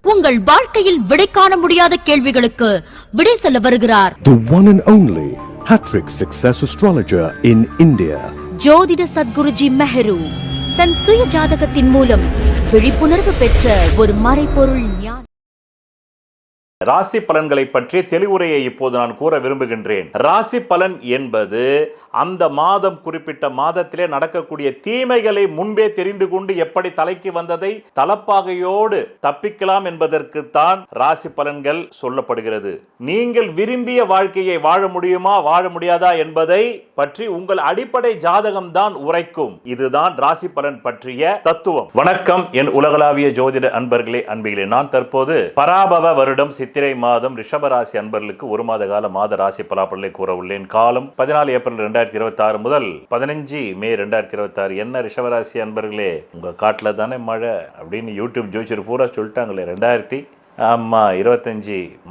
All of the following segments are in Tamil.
உங்கள் வாழ்க்கையில் விடை காண முடியாத கேள்விகளுக்கு விடை சொல்ல வருகிறார். The one and only Hattrick Success Astrologer in India. ஜோதிட சத்குருஜி மெஹரு தன் சுய ஜாதகத்தின் மூலம் விழிப்புணர்வு பெற்ற ஒரு மறைபொருள் ஞானி. ராசி பலன்களை பற்றிய தெளிவுரையை இப்போது நான் கூற விரும்புகின்றேன். ராசி பலன் என்பது அந்த மாதம் குறிப்பிட்ட மாதத்திலே நடக்கக்கூடிய தீமைகளை முன்பே தெரிந்து கொண்டு எப்படி தலைக்கு வந்ததை தலப்பாகையோடு தப்பிக்கலாம் என்பதற்கு தான் ராசி பலன்கள் சொல்லப்படுகிறது. நீங்கள் விரும்பிய வாழ்க்கையை வாழ முடியுமா வாழ முடியாதா என்பதை பற்றி உங்கள் அடிப்படை ஜாதகம் தான் உரைக்கும். இதுதான் ராசி பலன் பற்றிய தத்துவம். வணக்கம் என் உலகளாவிய ஜோதிட அன்பர்களே, அன்பிகளே. நான் தற்போது பராபவ வருடம் சித்திரை மாதம் ரிஷபராசி அன்பர்களுக்கு ஒரு மாத கால மாத ராசி பலாபலனை கூற உள்ளேன். காலம் 14 ஏப்ரல் 2026 முதல் 15 மே 2026. என்ன ரிஷபராசி அன்பர்களே, உங்க காட்டுல தானே மழை அப்படின்னு யூடியூப் ஜோதிடர் பூரா சொல்லிட்டாங்களே. 25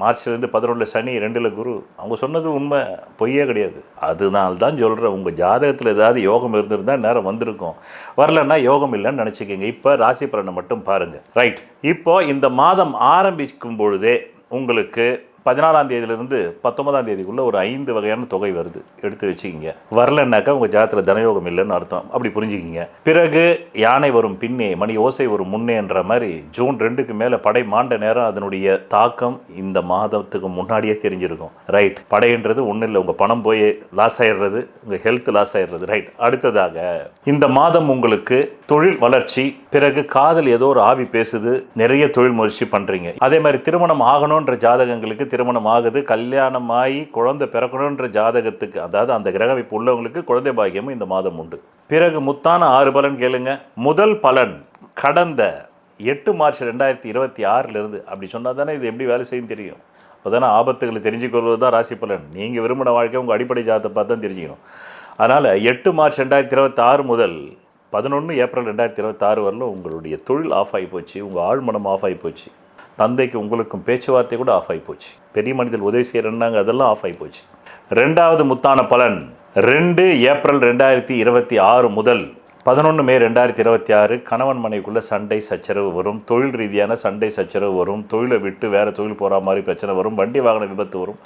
மார்ச்லேருந்து 11 சனி 2 குரு. அவங்க சொன்னது உண்மை, பொய்யே கிடையாது. அதனால தான் சொல்கிறேன், உங்கள் ஜாதகத்தில் ஏதாவது யோகம் இருந்திருந்தால் நேரம் வந்திருக்கும். வரலன்னா யோகம் இல்லைன்னு நினச்சிக்கோங்க. இப்போ ராசி பலனை மட்டும் பாருங்கள். ரைட், இப்போ இந்த மாதம் ஆரம்பிக்கும் பொழுதே உங்களுக்கு 14ஆம் தேதியிலிருந்து 19ஆம் தேதிக்குள்ளே ஒரு 5 வகையான தொகை வருது. எடுத்து வச்சுக்கிங்க. வரலன்னாக்கா உங்கள் ஜாதகத்தில் தனயோகம் இல்லைன்னு அர்த்தம். அப்படி புரிஞ்சுக்கிங்க. பிறகு யானை வரும் பின்னே மணி ஓசை வரும் முன்னேன்ற மாதிரி ஜூன் 2க்கு மேலே படை மாண்ட நேரம் அதனுடைய தாக்கம் இந்த மாதத்துக்கு முன்னாடியே தெரிஞ்சிருக்கும். ரைட், படைன்றது ஒன்றும் இல்லை, உங்கள் பணம் போய் லாஸ் ஆகிடுறது, உங்கள் ஹெல்த் லாஸ் ஆகிடுறது. ரைட், அடுத்ததாக இந்த மாதம் உங்களுக்கு தொழில் வளர்ச்சி, பிறகு காதல் ஏதோ ஒரு ஆவி பேசுது, நிறைய தொழில் முயற்சி பண்ணுறீங்க. அதே மாதிரி திருமணம் ஆகணுன்ற ஜாதகங்களுக்கு திருமணம் ஆகுது, கல்யாணம் ஆகி குழந்தை பிறக்கணுன்ற ஜாதகத்துக்கு, அதாவது அந்த கிரக அமைப்பு உள்ளவங்களுக்கு குழந்தை பாக்கியமும் இந்த மாதம் உண்டு. பிறகு முத்தான 6 பலன் கேளுங்க. முதல் பலன், கடந்த 8 மார்ச் 2026 அப்படி சொன்னால் தானே இது எப்படி வேலை செய்யும் தெரியும். அப்போ தானே ஆபத்துகளை தெரிஞ்சுக்கொள்வது தான் ராசி பலன். நீங்கள் விரும்பின வாழ்க்கை உங்கள் அடிப்படை ஜாதகத்தை பார்த்து தான் தெரிஞ்சுக்கணும். அதனால் 8 மார்ச் 2026 முதல் 11 ஏப்ரல் 2026 வரலும் உங்களுடைய தொழில் ஆஃப் ஆகி போச்சு, உங்கள் ஆழ்மனம் ஆஃப் ஆகி போச்சு, தந்தைக்கு உங்களுக்கும் பேச்சுவார்த்தை கூட ஆஃப் ஆகி போச்சு, பெரிய மனிதர்கள் உதவி செய்கிறாங்க, அதெல்லாம் ஆஃப் ஆகி போச்சு. 2வது முத்தான பலன், 2 ஏப்ரல் 2026 முதல் 11 மே 2026 கணவன் மனைவிக்குள்ளே சண்டை சச்சரவு வரும், தொழில் ரீதியான சண்டை சச்சரவு வரும், தொழிலை விட்டு வேறு தொழில் போகிற மாதிரி பிரச்சனை வரும், வண்டி வாகன விபத்து வரும்.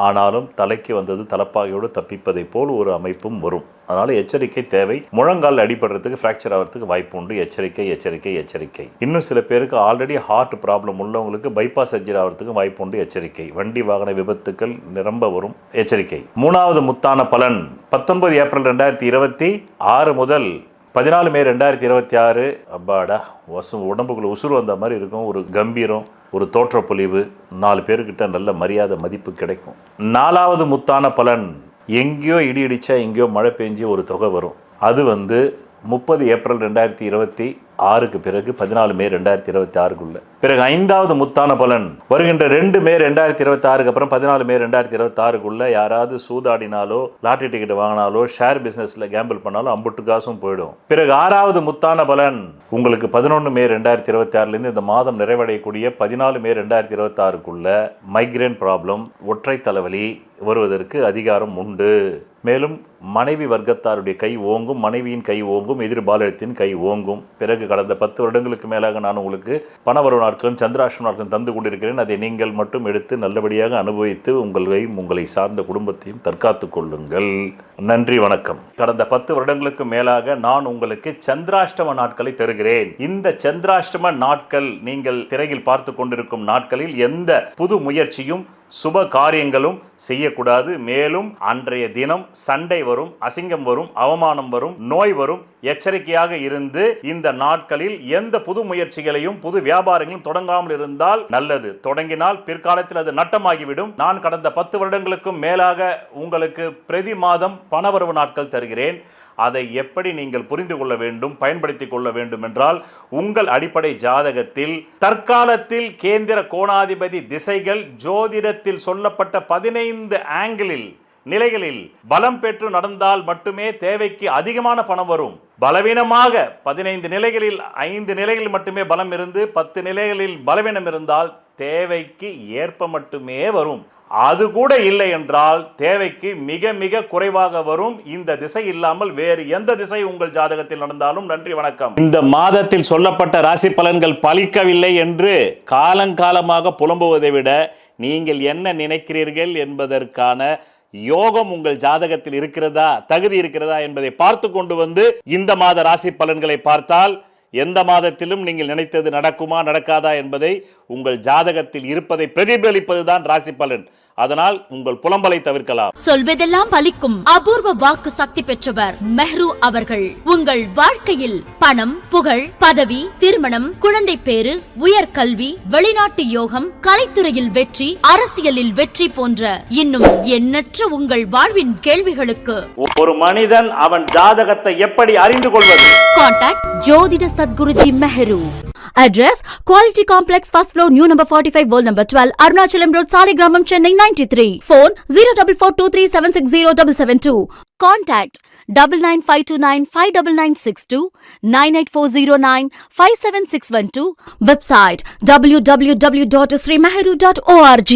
ஆனாலும் தலைக்கு வந்தது தலப்பாகையோடு தப்பிப்பதை போல் ஒரு அமைப்பும் வரும். அதனால் எச்சரிக்கை தேவை. முழங்கால் அடிபடுறதுக்கு, ஃப்ராக்சர் ஆகிறதுக்கு வாய்ப்பு உண்டு. எச்சரிக்கை எச்சரிக்கை எச்சரிக்கை. இன்னும் சில பேருக்கு ஆல்ரெடி ஹார்ட் ப்ராப்ளம் உள்ளவங்களுக்கு பைபாஸ் சர்ஜரி ஆகிறதுக்கு வாய்ப்பு உண்டு. எச்சரிக்கை. வண்டி வாகன விபத்துக்கள் நிரம்ப வரும். எச்சரிக்கை. 3வது முத்தான பலன், 19 ஏப்ரல் 2026 முதல் 14 மே 2026. அப்பாடா, உடம்புக்குள்ள உசுறு வந்த மாதிரி இருக்கும். ஒரு கம்பீரம், ஒரு தோற்றப்பொலிவு, 4 பேர்கிட்ட நல்ல மரியாதை மதிப்பு கிடைக்கும். 4வது முத்தான பலன், எங்கேயோ இடி இடிச்சா எங்கேயோ மழை பெஞ்சு ஒரு தொகை வரும். அது 30 ஏப்ரல் 2026 பிறகு 14 மே 2026. பிறகு 5வது முத்தான பலன், வருகின்ற 2 மே 2026 அப்புறம் 14 மே 2026 யாராவது சூதாடினாலோ, லாட்டரி டிக்கெட் வாங்கினாலோ, ஷேர் பிஸ்னஸில் கேம்பிள் பண்ணாலும் அம்புட்டு காசும் போயிடும். பிறகு 6வது முத்தான பலன், உங்களுக்கு 11 மே 2026 இந்த மாதம் நிறைவடையக்கூடிய 14 மே 2026 மைக்ரேன் ப்ராப்ளம், ஒற்றை தலைவலி வருவதற்கு அதிகாரம் உண்டு. மேலும் மனைவி வர்க்கத்தாருடைய கை ஓங்கும், மனைவியின் கை ஓங்கும், எதிர்பாலத்தின் கை ஓங்கும். பிறகு கடந்த 10 வருடங்களுக்கு மேலாக நான் உங்களுக்கு பணவரவு நாட்களும் சந்திராஷ்டம நாட்களும் தந்து கொண்டிருக்கிறேன். அதை நீங்கள் மட்டும் எடுத்து நல்லபடியாக அனுபவித்து உங்களையும் உங்களை சார்ந்த குடும்பத்தையும் தற்காத்து கொள்ளுங்கள். நன்றி, வணக்கம். கடந்த 10 வருடங்களுக்கு மேலாக நான் உங்களுக்கு சந்திராஷ்டம நாட்களை தருகிறேன். இந்த சந்திராஷ்டம நாட்கள் நீங்கள் திரையில் பார்த்து கொண்டிருக்கும் நாட்களில் எந்த புது முயற்சியும் சுப காரியங்களும் செய்யக்கூடாது. மேலும் அன்றைய தினம் சண்டை வரும், அசிங்கம் வரும், அவமானம் வரும், நோய் வரும். எச்சரிக்கையாக இருந்து இந்த நாட்களில் எந்த புது முயற்சிகளையும் புது வியாபாரங்களும் தொடங்காமல் இருந்தால் நல்லது. தொடங்கினால் பிற்காலத்தில் அது நட்டமாகிவிடும். நான் கடந்த 10 வருடங்களுக்கும் மேலாக உங்களுக்கு பிரதி மாதம் பணவரவு நாட்கள் தருகிறேன். அதை எப்படி நீங்கள் புரிந்து கொள்ள வேண்டும், பயன்படுத்திக் கொள்ள வேண்டும் என்றால், உங்கள் அடிப்படை ஜாதகத்தில் தற்காலத்தில் கேந்திர கோணாதிபதி திசைகள் ஜோதிடத்தில் சொல்லப்பட்ட 15 ஆங்கிளில் நிலைகளில் பலம் பெற்று நடந்தால் மட்டுமே தேவைக்கு அதிகமான பணம் வரும். பலவீனமாக 15 நிலைகளில் 5 நிலைகளில் மட்டுமே பலம் இருந்து 10 நிலைகளில் பலவீனம் இருந்தால் தேவைக்கு ஏற்ப மட்டுமே வரும். அது கூட இல்லை என்றால் தேவைக்கு மிக மிக குறைவாக வரும். இந்த திசை இல்லாமல் வேறு எந்த திசை உங்கள் ஜாதகத்தில் நடந்தாலும் நன்றி வணக்கம். இந்த மாதத்தில் சொல்லப்பட்ட ராசி பலன்கள் பலிக்கவில்லை என்று காலங்காலமாக புலம்புவதை விட நீங்கள் என்ன நினைக்கிறீர்கள் என்பதற்கான யோகம் உங்கள் ஜாதகத்தில் இருக்கிறதா, தகுதி இருக்கிறதா என்பதை பார்த்து கொண்டு வந்து இந்த மாத ராசி பலன்களை பார்த்தால் எந்த மாதத்திலும் நீங்கள் நினைத்தது நடக்குமா நடக்காதா என்பதை உங்கள் ஜாதகத்தில் இருப்பதை பிரதிபலிப்பதுதான் ராசி பலன். அதனால் உங்கள் புலம்பலை தவிர்க்கலாம். சொல்வதெல்லாம் பலிக்கும் அபூர்வ வாக்கு சக்தி பெற்றவர் மெஹ்ரு அவர்கள். உங்கள் வாழ்க்கையில் பணம், புகழ், பதவி, திருமணம், குழந்தை பேறு, உயர்கல்வி, வெளிநாட்டு யோகம், கலைத்துறையில் வெற்றி, அரசியலில் வெற்றி போன்ற இன்னும் எண்ணற்ற உங்கள் வாழ்வின் கேள்விகளுக்கு ஒரு மனிதன் அவன் ஜாதகத்தை எப்படி அறிந்து கொள்வது? கான்டாக்ட் ஜோதிட Sadguruji Mehru. Address Quality Complex, first floor, new number 45, wall number 12, Arunachalam Road, Saligramam, Chennai 93. Phone 04423760772. Contact 995295962, 98409 57612. Website www.srimeheru.org.